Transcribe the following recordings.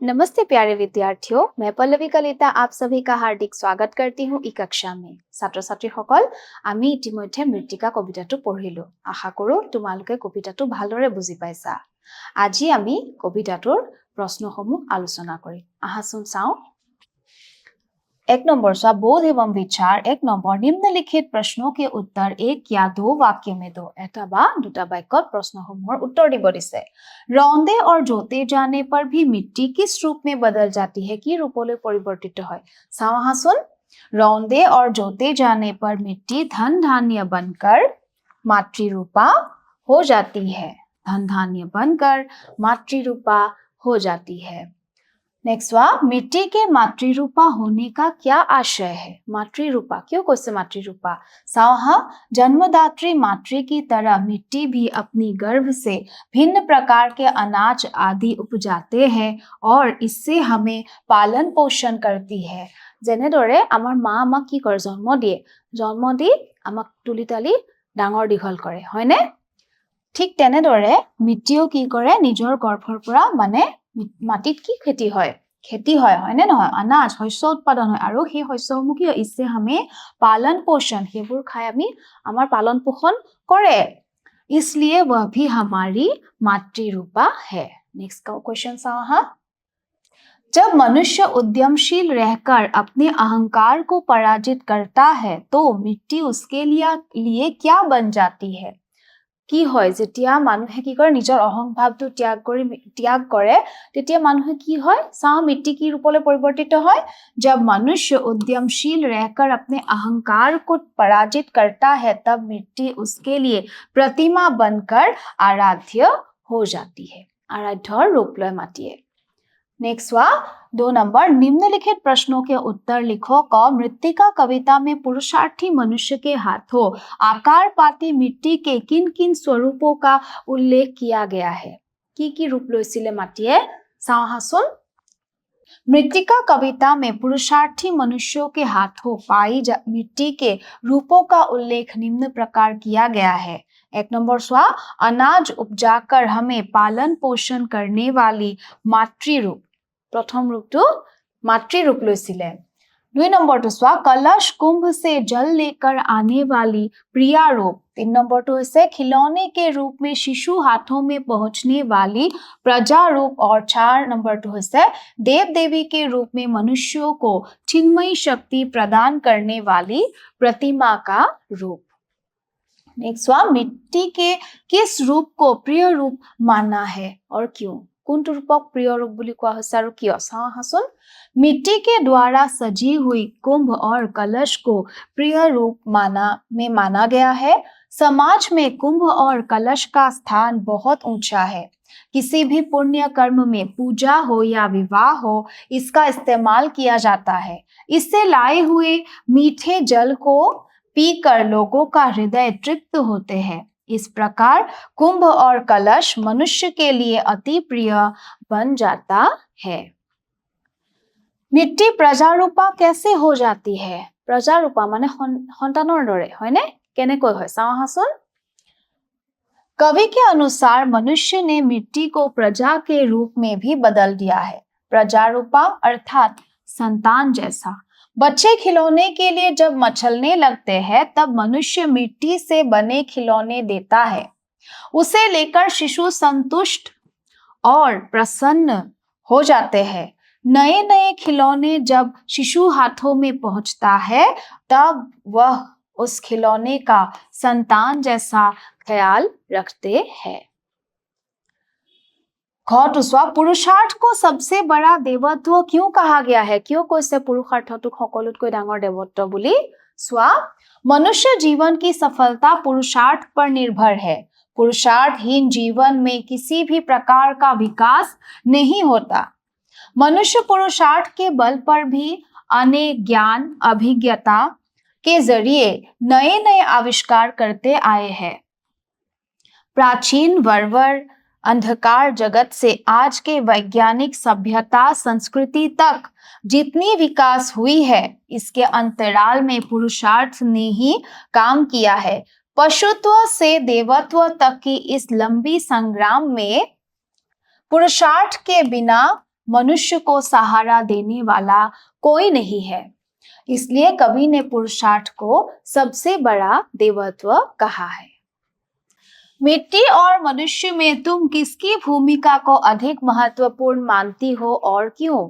नमस्ते प्यारे विद्यार्थियों, मैं पल्लवी कलिता आप सभी का हार्दिक स्वागत करती हूँ ई कक्षा में। ছাত্ৰ ছাত্ৰীসকল, আমি ইতিমধ্যে মৃত্তিকা কবিতাটো পঢ়িলো। আশা কৰো তোমালোকে কবিতাটো ভালদৰে বুজি পাইছা। আজি আমি কবিতাটোৰ প্ৰশ্নসমূহ আলোচনা কৰিম। আহাচোন চাওঁ। 1 नंबर सा बोध एवं विचार। 1 नंबर निम्नलिखित प्रश्नों के उत्तर एक या दो वाक्य में दो। এটা বা দুটা বাক্যত प्रश्नসমূহৰ उत्तर দিব দিছে। रौंदे और जोते जाने पर भी मिट्टी किस रूप में बदल जाती है? কি ৰূপলৈ পৰিৱৰ্তিত হয়? চাওঁ আহাচোন। रौंदे और जोते जाने पर मिट्टी धन धान्य बनकर मातृरूपा हो जाती है। धन धान्य बनकर मातृरूपा हो जाती है। नेक्स्ट वा, मिट्टी के मातृरूपा होने का क्या आशय है? मातृरूपा क्यों कैसे मातृरूपा? साहा, जन्मदात्री मातृ की तरह मिट्टी भी अपनी गर्भ से भिन्न प्रकार के अनाज आदि उपजाते हैं और इससे हमें पालन पोषण करती है। যেনেদৰে আমাৰ মা আমাক কি কৰে? জন্ম দিয়ে। জন্ম দি আমাক তুলি তালি ডাঙৰ দীঘল কৰে, হয়নে? ঠিক তেনেদৰে মিট্টিও কি কৰে? নিজৰ গৰ্ভৰ পৰা মানে মাটিত কি খেতি হয়? खेती হয়, হয়নে নহয়? अनाज শস্য উৎপাদন হয় আৰু সেই শস্যসমূহ কি হয়? इससे हमें पालन पोषण সেইবোৰ খাই আমি আমাৰ পালন পোষণ কৰে। इसलिए वह भी हमारी मातृरूपा है। Next question Saha. जब मनुष्य उद्यमशील रहकर अपने अहंकार को पराजित करता है तो मिट्टी उसके लिए क्या बन जाती है? কি হয়? যেতিয়া মানুহে কি কৰে? নিজৰ অহংভাৱটো ত্যাগ কৰে তেতিয়া মানুহে কি হয়? চাও मिट्टी কি ৰূপলৈ পৰিৱৰ্তিত হয়? जब मनुष्य उद्यमशील रहकर अपने अहंकार को पराजित करता है तब मिट्टी उसके लिए प्रतिमा बनकर आराध्य हो जाती है। आराध्यৰ ৰূপ লৈ মাতিয়ে। नेक्स्ट वा, 2 नंबर निम्नलिखित प्रश्नों के उत्तर लिखो। क, मृत्तिका कविता में पुरुषार्थी मनुष्य के हाथों आकार पाती मिट्टी के किन किन स्वरूपों का उल्लेख किया गया है? की रूप লৈছিলে মাটিয়ে? চাওঁ আহাচোন। मृत्तिका कविता में पुरुषार्थी मनुष्यों के हाथों पाई मिट्टी के रूपों का उल्लेख निम्न प्रकार किया गया है। 1 नंबर स्वा, अनाज उपजाकर हमें पालन पोषण करने वाली मातृरूप। प्रथम रूपটো मातृरूप লৈছিলে। 2 नंबर तो स्वा, कलश कुंभ से जल लेकर आने वाली प्रिया रूप। 3 नंबर तो इसे खिलौने के रूप में शिशु हाथों में पहुंचने वाली प्रजा रूप। और 4 नंबर तो इसे देव देवी के रूप में मनुष्यों को चिन्मयी शक्ति प्रदान करने वाली प्रतिमा का रूप। नेक्स्ट वा, मिट्टी के किस रूप को प्रिय रूप माना है और क्यों? কোনটো ৰূপক প্ৰিয় ৰূপ বুলি কোৱা হৈছে আৰু কিয়? চাওঁ আহাচোন। मिट्टी के द्वारा सजी हुई कुंभ और कलश को प्रिय रूप माना गया है। समाज में कुंभ और कलश का स्थान बहुत ऊंचा है। किसी भी पुण्य कर्म में पूजा हो या विवाह हो इसका इस्तेमाल किया जाता है। इससे लाए हुए मीठे जल को पीकर लोगों का हृदय तृप्त होते हैं। इस प्रकार कुंभ और कलश मनुष्य के लिए अति प्रिय बन जाता है। मिट्टी प्रजारूपा कैसे हो जाती है? प्रजारूपा माने সন্তানৰ দৰে, হয়নে? কেনেকৈ হয়? চাওঁ আহাচোন। कवि के अनुसार मनुष्य ने मिट्टी को प्रजा के रूप में भी बदल दिया है। प्रजारूपा अर्थात संतान जैसा। बच्चे खिलौने के लिए जब मचलने लगते हैं तब मनुष्य मिट्टी से बने खिलौने देता है। उसे लेकर शिशु संतुष्ट और प्रसन्न हो जाते हैं। नए नए खिलौने जब शिशु हाथों में पहुंचता है तब वह उस खिलौने का संतान जैसा ख्याल रखते हैं। घटुस्वा, पुरुषार्थ को सबसे बड़ा देवत्व क्यों कहा गया है? क्यों কৈছে পুৰুষাৰ্থটোক সকলোতকৈ ডাঙৰ দেৱত্ব বুলি? स्वा, मनुष्य जीवन की सफलता पुरुषार्थ पर निर्भर है। पुरुषार्थहीन जीवन में किसी भी प्रकार का विकास नहीं होता। मनुष्य पुरुषार्थ के बल पर भी अनेक ज्ञान अभिज्ञता के जरिए नए नए आविष्कार करते आए हैं। प्राचीन वरवर अंधकार जगत से आज के वैज्ञानिक सभ्यता संस्कृति तक जितनी विकास हुई है इसके अंतराल में पुरुषार्थ ने ही काम किया है। पशुत्व से देवत्व तक की इस लंबी संग्राम में पुरुषार्थ के बिना मनुष्य को सहारा देने वाला कोई नहीं है। इसलिए कवि ने पुरुषार्थ को सबसे बड़ा देवत्व कहा है। मिट्टी और मनुष्य में तुम किसकी भूमिका को अधिक महत्वपूर्ण मानती हो और क्यों?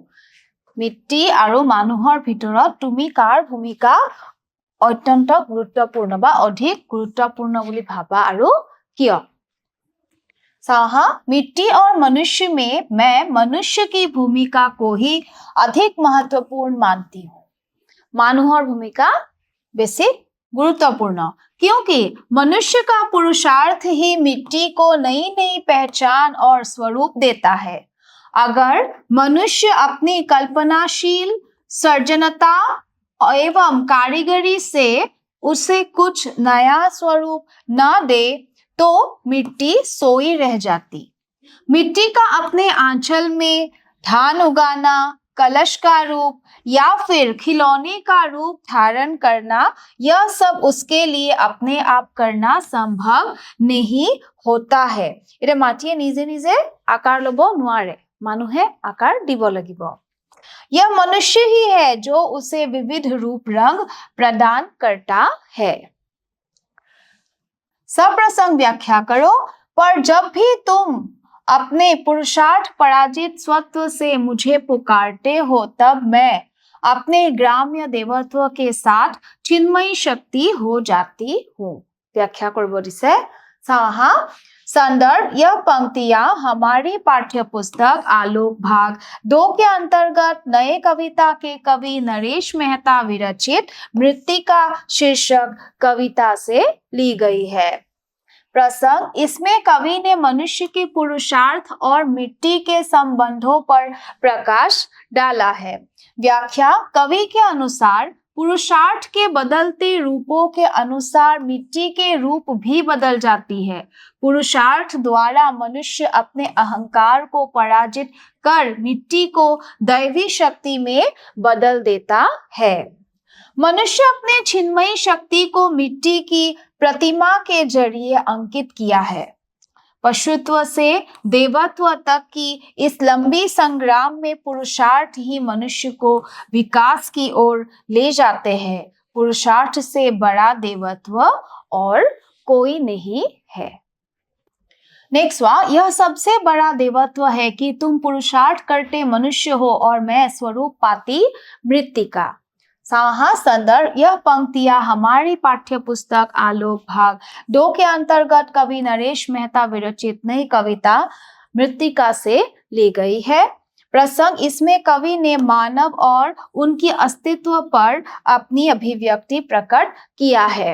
मिट्टी और मानुहर भितरत तुमी कार भूमिका अत्यंत गुरुत्वपूर्ण बा अधिक गुरुत्वपूर्ण बुली भाबा और क्यों? मिट्टी और मनुष्य में मैं मनुष्य की भूमिका को ही अधिक महत्वपूर्ण मानती हूँ। मानुहर भूमिका बेसी गुरुत्वपूर्ण, क्योंकि मनुष्य का पुरुषार्थ ही मिट्टी को नई नई पहचान और स्वरूप देता है। अगर मनुष्य अपनी कल्पनाशील सर्जनता एवं कारीगरी से उसे कुछ नया स्वरूप न दे तो मिट्टी सोई रह जाती। मिट्टी का अपने आंचल में धान उगाना, कलश का रूप या फिर खिलौने का रूप धारण करना, यह सब उसके लिए अपने आप करना संभव नहीं होता है। इरे माटिए निजे निजे आकार लब नुवारे, मानुहे आकार दिब लगिब। यह मनुष्य ही है जो उसे विविध रूप रंग प्रदान करता है। सप्रसंग व्याख्या करो। पर जब भी तुम अपने पुरुषार्थ पराजित स्वत्व से मुझे पुकारते हो, तब मैं अपने ग्राम्य देवत्व के साथ चिन्मयी शक्ति हो जाती हूँ। व्याख्या करबो दिसे साहा संदर्भ। यह पंक्तियां हमारी पाठ्य पुस्तक आलोक भाग 2 के अंतर्गत नए कविता के कवि नरेश मेहता विरचित मृत्तिका शीर्षक कविता से ली गई है। प्रसंग, इसमें कवि ने मनुष्य के पुरुषार्थ और मिट्टी के संबंधों पर प्रकाश डाला है। व्याख्या, कवि के अनुसार पुरुषार्थ के बदलते रूपों के अनुसार मिट्टी के रूप भी बदल जाती है। पुरुषार्थ द्वारा मनुष्य अपने अहंकार को पराजित कर मिट्टी को दैवी शक्ति में बदल देता है। मनुष्य अपने चिन्मयी शक्ति को मिट्टी की प्रतिमा के जरिए अंकित किया है। पशुत्व से देवत्व तक की इस लंबी संग्राम में पुरुषार्थ ही मनुष्य को विकास की ओर ले जाते हैं। पुरुषार्थ से बड़ा देवत्व और कोई नहीं है। नेक्स्ट यह सबसे बड़ा देवत्व है कि तुम पुरुषार्थ करते मनुष्य हो और मैं स्वरूप पाती मृत्तिका। संदर्भ, यह पंक्तियां हमारी पाठ्य पुस्तक आलोक भाग 2 के अंतर्गत कवि नरेश मेहता विरचित नई कविता मृत्तिका से ली गई है। प्रसंग, इसमें कवि ने मानव और उनकी अस्तित्व पर अपनी अभिव्यक्ति प्रकट किया है।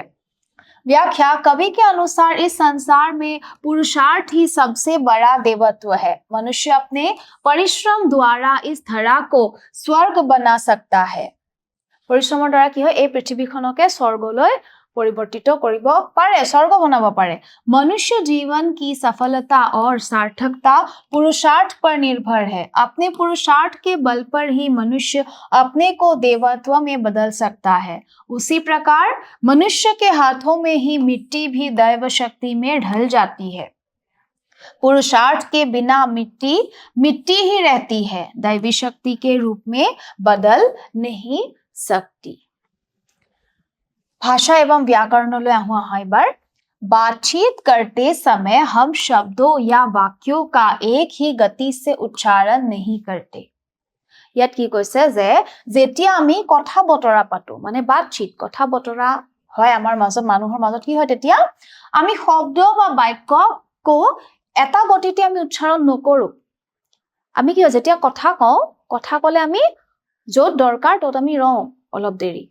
व्याख्या, कवि के अनुसार इस संसार में पुरुषार्थ ही सबसे बड़ा देवत्व है। मनुष्य अपने परिश्रम द्वारा इस धरा को स्वर्ग बना सकता है। परिश्रমৰ দ্বাৰা কি হয় এই পৃথিৱীখনকে স্বৰ্গলৈ परिवर्तित करिब पारे, स्वर्ग बनाब पारे। मनुष्य जीवन की सफलता और सार्थकता पुरुषार्थ पर निर्भर है। अपने पुरुषार्थ के बल पर ही मनुष्य अपने को देवत्व में बदल सकता है। उसी प्रकार मनुष्य के हाथों में ही मिट्टी भी दैव शक्ति में ढल जाती है। पुरुषार्थ के बिना मिट्टी ही रहती है, दैवी शक्ति के रूप में बदल नहीं सकती। भाषा एवं व्याकरण बार बातचीत करते समय हम शब्दों या वाक्यों का एक ही गति से उच्चारण नहीं करते। यात की কৈছে যে যেতিয়া আমি কথা বতৰা পাতো মানে বাতচীত কথা বতৰা হয় আমাৰ মাজত মানুহৰ মাজত কি হয় তেতিয়া আমি শব্দ বা বাক্যকো এটা গতিতে আমি উচ্চাৰণ নকৰো। আমি কি হয় যেতিয়া কথা কলে আমি য'ত দৰকাৰ তত আমি ৰওঁ অলপ দেৰি,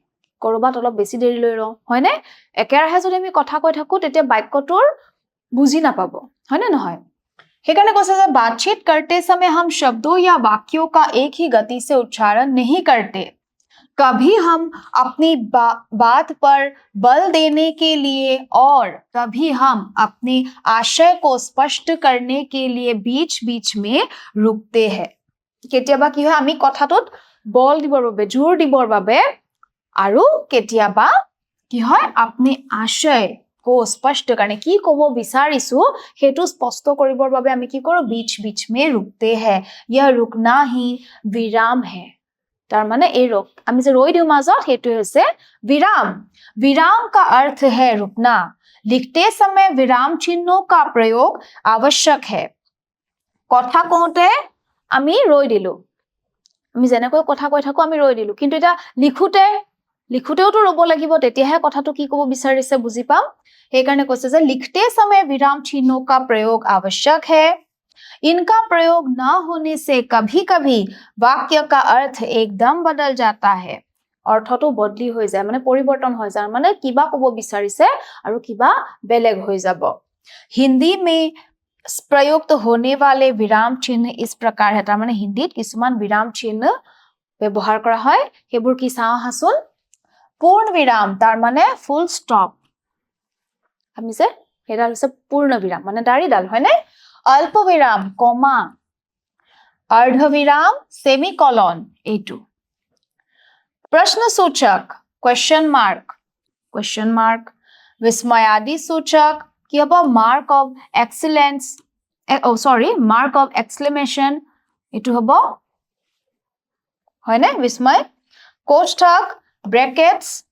কৰবাত অলপ বেছি দেৰি লৈ ৰওঁ, হয়নে? একেৰাহে যদি আমি কথা কৈ থাকো তেতিয়া বাক্যটোৰ বুজি নাপাব, হয়নে নহয়? সেইকাৰণে কৈছে যে बातचीत करते समय हम शब्दों या वाक्यों का एक ही गति से उच्चारण नहीं करते। कभी हम अपनी बात पर बल देने के लिए और कभी हम अपने आशय को स्पष्ट करने के लिए बीच बीच में रुकते हैं। केতিয়াবা কি হয় আমি কথাটোত বল দিবৰ বাবে জোৰ দিবৰ বাবে আৰু কেতিয়াবা কি হয় अपने आशय को स्पष्ट करने की कब विचारिছো हेतु स्पष्ट करिবৰ বাবে আমি কি কৰো बीच बीच में रुकते हैं यह रुकना ही विराम है तार माने ए रोक আমি যে ৰৈ দিও মাজত হেতু হৈছে विराम विराम का अर्थ है रुकना लिखते समय विराम चिन्हों का प्रयोग आवश्यक है কথা কওঁতে আমি ৰৈ দিলো আমি যেনেকৈ কথা কৈ থাকো আমি ৰৈ দিলো কিন্তু এটা লিখুতেও তো ৰব লাগিব তেতিয়াহে কথাটো কি কব বিচাৰিছে বুজি পাম हे कारण কৈছে যে लिखते समय विराम चिन्हों का प्रयोग आवश्यक है इनका प्रयोग न होने से कभी-कभी वाक्य का अर्थ एकदम बदल जाता है অৰ্থটো বদলি হৈ যায় মানে পৰিৱৰ্তন হৈ যায় মানে কিবা কব বিচাৰিছে আৰু কিবা বেলেগ হৈ যাব हिंदी में प्रयुक्त होने वाले विराम चिन्ह इस प्रकार है तार माने हिंदीत किछुमान विराम चिन्ह व्यवहार কৰা হয় হেবোৰ কি চাও হাসুন पूर्ण विराम तार माने फुल स्टॉप আমি যে হেডাল হৈছে पूर्ण विराम माने दाढीडाल হয়নে अल्प विराम कॉमा अर्ध विराम सेमीकोलन एटू प्रश्नसूचक क्वेश्चन मार्क विस्मयादि सूचक কি হ'ব mark of excellence mark of exclamation एटू হ'ব হয়নে विस्मय कोष्ठक ब्रैकेट्स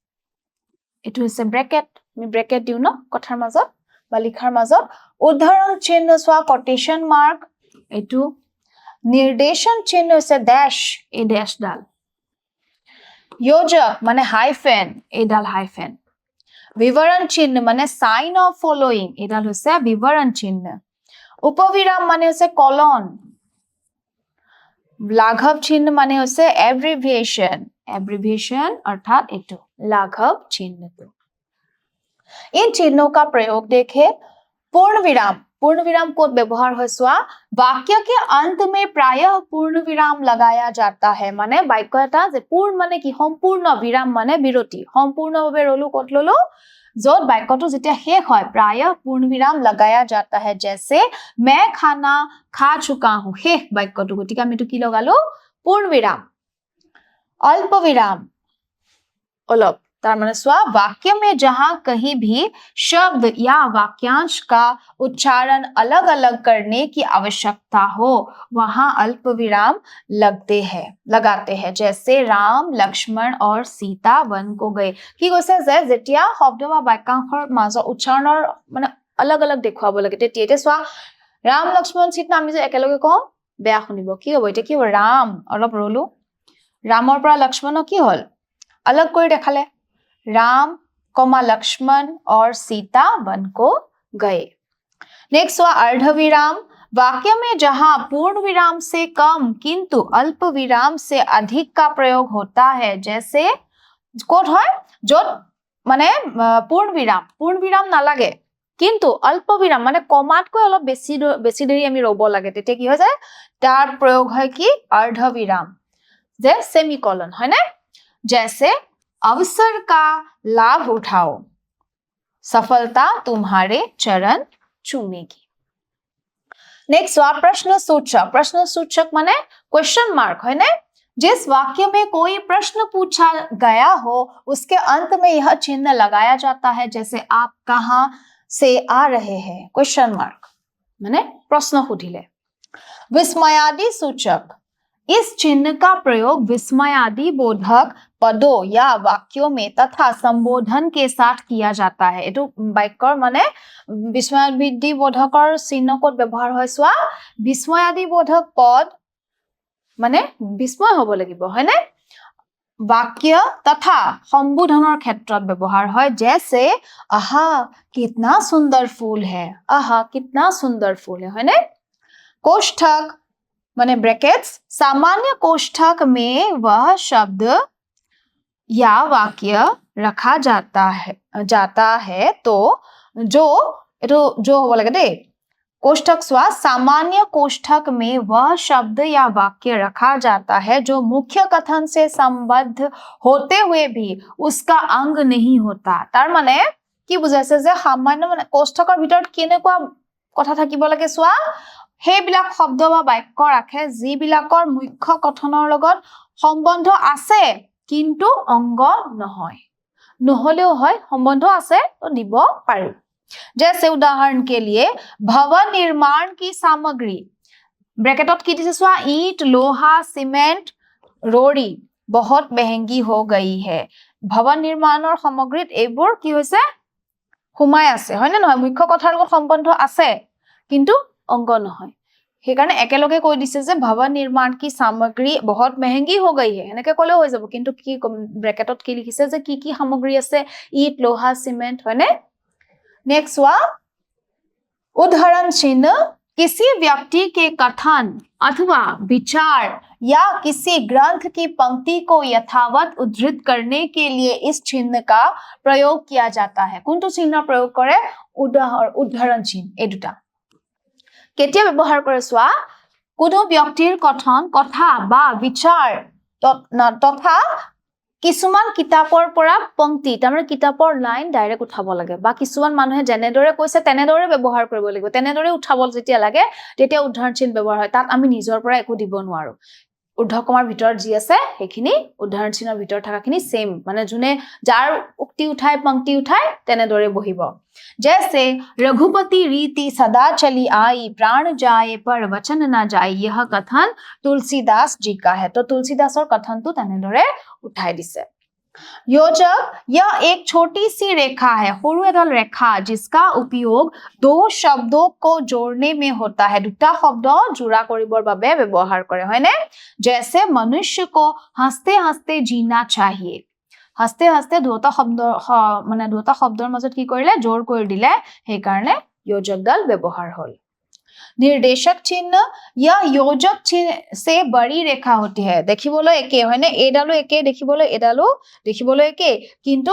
एटू হৈছে ब्रैकेट আমি ब्रैकेट দিও ন কথাৰ মাজত বা লিখাৰ মাজত উদাহৰণ চিহ্ন সোৱা কোটেশন মাৰ্ক এটু निर्देशन चिन्ह হৈছে डैश ए डैश डाल योजक माने हाइफेन ए डाल हाइफेन विवरण चिन्ह माने साइन ऑफ फॉलोइंग ए डाल হৈছে विवरण चिन्ह उपविराम माने হৈছে कॉलन लाघव चिन्ह माने হৈছে एब्रिविएशन अर्थात एटू लाघव चिन्ह इन चिन्हों का प्रयोग देखे पूर्ण विराम को व्यवहार हो वाक्य के अंत में प्रायः पूर्ण विराम लगाया जाता है माने वाक्य एटा जे पूर्ण माने कि संपूर्ण विराम माने विरति संपूर्ण भावे रलु कत ललो जत वाक्यটো যেতিয়া শেষ হয় प्रायः पूर्ण विराम लगाया जाता है जैसे मैं खाना खा चुका हूं শেষ वाक्यটো গতিকে আমি তো কি লগালো पूर्ण विराम अल्प विराम অলপ तार माने स्वा वाक्य में जहां कहीं भी शब्द या वाक्यांश का उच्चारण अलग-अलग करने की आवश्यकता हो वहां अल्प विराम लगाते हैं जैसे राम लक्ष्मण और सीता वन को गए কি কৈছে যে যেতিয়া শব্দ বা বাক্যাংশৰ মাজৰ উচ্চাৰণৰ মানে अलग-अलग দেখুৱাব লাগে তেতিয়াতে স্ৱা राम लक्ष्मण सीता আমি যে একেলগে কওঁ বেয়া শুনিব কি হ'ব এটা কি হ'ব राम অলপ ৰলু राমৰ পৰা লক্ষ্মণ কি হল अलग কৰি দেখালে राम कॉमा लक्ष्मण और सीता वन को गए नेक्स्ट हुआ अर्धविराम वाक्य में जहां पूर्ण विराम से कम किंतु अल्प विराम से अधिक का प्रयोग होता है जैसे कोड है जो माने पूर्ण विराम ना लगे किंतु अल्प विराम माने कमात को अलप बेसी देरी आमी रब लागे तेते की हो जाय तार प्रयोग है कि अर्धविराम जे सेमीकोलन है ना जैसे अवसर का लाभ उठाओ सफलता तुम्हारे चरण चूमेगी नेक्स्ट प्रश्न सूचक माने क्वेश्चन मार्क है ना जिस वाक्य में कोई प्रश्न पूछा गया हो उसके अंत में यह चिन्ह लगाया जाता है जैसे आप कहां से आ रहे हैं क्वेश्चन मार्क माने प्रश्न सुधिले विस्मयादि सूचक इस चिन्ह का प्रयोग विस्मयादि बोधक पदों या वाक्यों में तथा संबोधन के साथ किया जाता है एटू वाक्यर माने विस्मयादि बोधकर चिन्ह कोड व्यवहार হয় সোয়া विस्मयादि बोधक पद माने विस्मय হ'ব লাগিব হয়নে वाक्य तथा संबोधনৰ ক্ষেত্ৰত व्यवहार হয় जैसे आहा कितना सुंदर फूल है হয়নে कोष्ठक माने ब्रैकेट्स सामान्य कोष्ठक में वह शब्द या वाक्य रखा जाता है तो जो हो लगे दे कोष्ठक स्वा सामान्य कोष्ठक में वह शब्द या वाक्य रखा जाता है जो मुख्य कथन से संबद्ध होते हुए भी उसका अंग नहीं होता तार माने কি বুজাইছে যে সামান্য মানে কোষ্ঠকৰ ভিতৰত কেনেকুৱা কথা থাকিব লাগে স্वा হেবিলাক শব্দ বা বাক্য ৰাখে যিবিলাকৰ মুখ্য কথনৰ লগত সম্বন্ধ আছে কিন্তু অংগ নহয় নহলেও হয় সম্বন্ধ আছে তো দিব পাৰি जैसे उदाहरण के लिए भवन निर्माण की सामग्री ब्रैकेटत की दिसे चोआ ईट लोहा सीमेंट रोड़ी बहुत महंगी हो गई है भवन निर्माणৰ সামগ্ৰীত এইবোৰ কি হৈছে হুমাই আছে হয় না নহয় মুখ্য কথাৰ লগত সম্বন্ধ আছে কিন্তু অংগ নহয় সেইকাৰণে একেলগে কৈ দিছে যে भवन निर्माण की सामग्री बहुत महंगी हो गई है এনেকে কলে হৈ যাব কিন্তু কি ব্ৰকেটত কি লিখিছে যে কি সামগ্ৰী আছে ইট লোহা সিমেন্ট হয়নে नेक्स्ट हुआ उदाहरण चिन्ह किसी व्यक्ति के कथन अथवा विचार या किसी ग्रंथ की पंक्ति को यथावत उद्धृत करने के लिए इस चिन्ह का प्रयोग किया जाता है कोनটো चिन्ह प्रयोग करे उदाहरण चिन्ह এই দুটা কেতিয়া ব্যৱহাৰ কৰে সোৱা কোনো ব্যক্তিৰ কথন কথা বা বিচাৰ তথা কিছুমান কিতাপৰ পৰা পংক্তি তাৰমানে কিতাপৰ লাইন ডাইৰেক্ট উঠাব লাগে বা কিছুমান মানুহে জেনেদৰে কৈছে তেনেদৰে ব্যৱহাৰ কৰিব লাগিব তেনেদৰে উঠাব যেতিয়া লাগে তেতিয়া উদাহৰণ চিহ্ন ব্যৱহাৰ হয় তাত আমি নিজৰ পৰা একো দিব নোৱাৰো ঊৰ্ধ্বকমাৰ ভিতৰত যি আছে সেইখিনি উদাহৰণ চিহ্নৰ ভিতৰত থাকাখিনি সেম মানে জুনে যাৰ উক্তি উঠায় পংক্তি উঠায় তেনেদৰে বহিব जैसे रघुपति रीति सदा चली आई प्राण जाए पर वचन ना जाए यह कथन तुलसीदास जी का है तो तुलसीदासर कथन तो तनेदरे उठाई दिसे योजक यह एक छोटी सी रेखा है সৰু এডাল रेखा जिसका उपयोग दो शब्दों को जोड़ने में होता है দুটা শব্দ জোড়া কৰিবৰ বাবে ব্যৱহাৰ কৰে হয়নে जैसे मनुष्य को हंसते हंसते जीना चाहिए हंसते हंसते দুটা শব্দ মানে দুটা শব্দৰ মাজত কি কৰিলে জোৰ কৰি দিলে সেই কাৰণে योजकडाল ব্যৱহাৰ হল निर्देशक चिन्ह या योजक चिन्ह से बड़ी रेखा होती है देखिবলৈ একে হয়নে এডালো একে দেখিবলৈ একে কিন্তু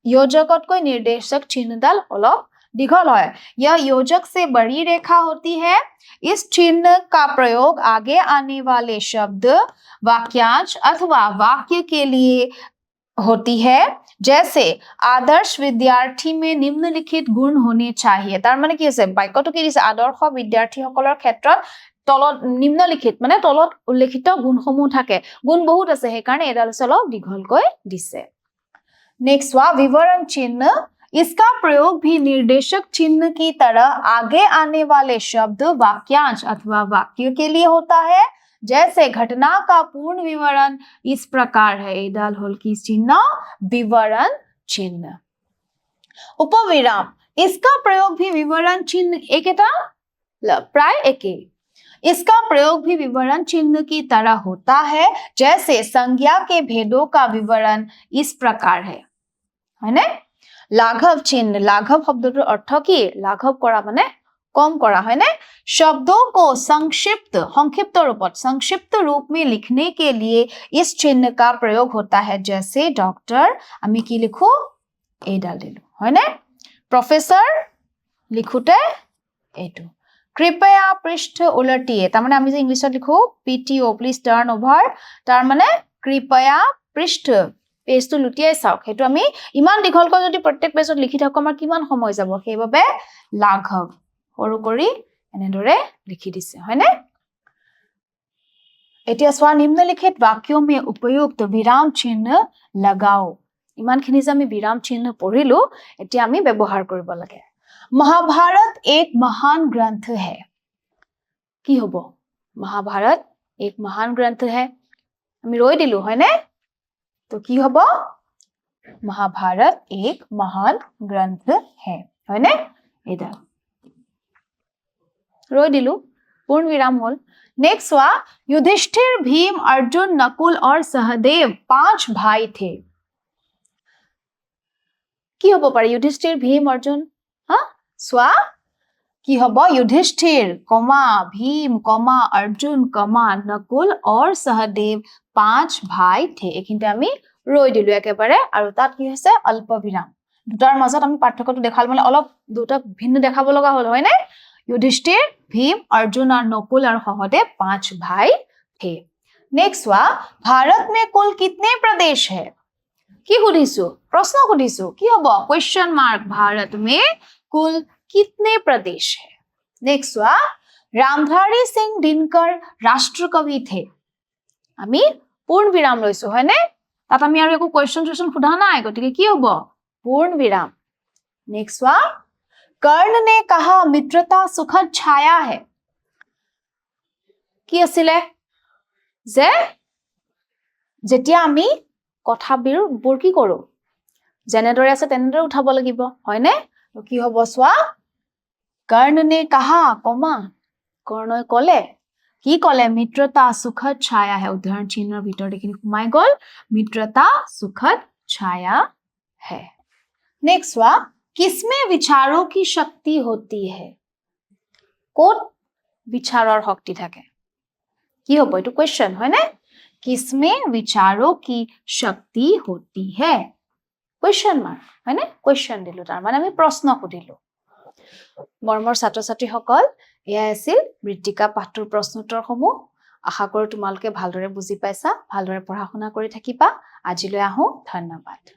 योजकতকৈ निर्देशक चिन्हडाল অলপ दीघल है यह योजक से बड़ी रेखा होती है इस चिन्ह का प्रयोग आगे आने वाले शब्द वाक्यांश अथवा वाक्य के लिए होती है जैसे आदर्श विद्यार्थी में निम्नलिखित गुण होने चाहिए तार माने কি আছে বাক্যটো কি দিছে আদৰ্শ বিদ্যাৰ্থীসকলৰ ক্ষেত্ৰত তলত নিম্নলিখিত মানে তলত উল্লেখিত গুণসমূহ থাকে গুণ বহুত আছে সেই কাৰণে এডাল চলো দীঘলকৈ দিছে नेक्स्ट हुआ विवरण चिन्ह इसका प्रयोग भी निर्देशक चिन्ह की तरह आगे आने वाले शब्द वाक्यांश अथवा वाक्य के लिए होता है जैसे घटना का पूर्ण विवरण इस प्रकार है एदाल होल की चिन्ह विवरण चिन्ह उपविराम इसका प्रयोग भी विवरण चिन्ह एकेटा प्राय एके इसका प्रयोग भी विवरण चिन्ह की तरह होता है जैसे संज्ञा के भेदों का विवरण इस प्रकार है ने लाघव चिन्ह लाघव शब्दটোৰ अर्थ কি लाघव কৰা মানে कम करा है ने शब्दों को संक्षिप्त रूप में लिखने के लिए इस चिन्ह का प्रयोग होता है जैसे डॉक्टर আমি কি লিখো এই ডাল দিলো হয় ने प्रोफेसर लिखुते एटु कृपया पृष्ठ उलटिए तार माने আমি যে ইংলিশত লিখো PTO প্লিজ টার্ন ওভার তার মানে कृपया पृष्ठ পেজটো লুটিয়াই চাওক হেতু আমি ইমান দীঘলকৈ যদি প্ৰত্যেক পেজত লিখি থাকো আমাৰ কিমান সময় যাব সেইবাবে লাঘৱ সৰু কৰি এনেদৰে লিখি দিছে হয়নে এতিয়া স্বা নিম্নলিখিত वाक्यों में उपयुक्त विराम चिन्ह लगाओ ইমানখিনি যে আমি विराम चिन्ह পঢ়িলো এতিয়া আমি ব্যৱহাৰ কৰিব লাগে महाभारत एक महान ग्रंथ है কি হ'ব महाभारत एक महान ग्रंथ है আমি ৰৈ দিলো হয়নে तो কি হ'ব महाभारत एक महान ग्रंथ है হয়নে এটা रोय दिलु पूर्ण विराम होल नेक्स्ट हुआ युधिष्ठिर भीम अर्जुन नकुल और सहदेव 5 भाई थे কি হব পারে युधिष्ठिर भीम अर्जुन हां स्वा কি হব युधिष्ठिर कमा भीम कमा अर्जुन कमा नकुल और सहदेव 5 भाई थे এখিনতে আমি রই দিলু একেবারে আৰু তাত কি হৈছে অল্প বিৰাম দুটাৰ মাজত আমি পাৰ্থক্যটো দেখাল মানে অলপ দুটা ভিন্ন দেখাব লগা হল হয় না युधिष्ठिर भीम अर्जुन और नकुल और सहदेव 5 भाई थे नेक्स्ट हुआ भारत में कुल कितने प्रदेश है কি সুধিছো प्रश्न সুধিছো কি হ'ব क्वेश्चन मार्क भारत में कुल कितने प्रदेश है नेक्स्ट हुआ रामधारी सिंह दिनकर राष्ट्रकवि थे আমি पूर्ण विराम লৈছো হয় নে তাত আমি আৰু একো কোৱেশ্চন সোধা নাই গতিকে কি হ'ব पूर्ण विराम नेक्स्ट वा कर्ण ने कहा मित्रता सुखद छाया है কি আছিলে যে যেতিয়া আমি কথাবোৰ কি কৰো যেনেদৰে আছে তেনেদৰে উঠাব লাগিব হয়নে কি হ'ব সোৱা कर्ण ने कहा কমা কৰ্ণই ক'লে কি ক'লে मित्रता सुखद छाया है उदाहरण चिन्हৰ ভিতৰত এখিনি সোমাই গ'ল मित्रता सुखद छाया है नेक्स्ट वा किसमें विचारों की शक्ति होती है कोट विचारों शक्ति থাকে কি হ'ব এটো क्वेश्चन হয়নে किसमें विचारों की शक्ति होती है क्वेश्चन मार्क হয়নে क्वेश्चन দিলো তাৰ মানে আমি প্ৰশ্ন সুধিলো মৰমৰ ছাত্ৰ ছাত্ৰী সকল এয়া আছিল মৃত্তিকা পাঠৰ প্ৰশ্নোত্তৰ সমূহ আশা কৰো তোমালোকে ভালদৰে বুজি পাইছা ভালদৰে পঢ়া শুনা কৰি থাকিবা আজিলৈ আহো ধন্যবাদ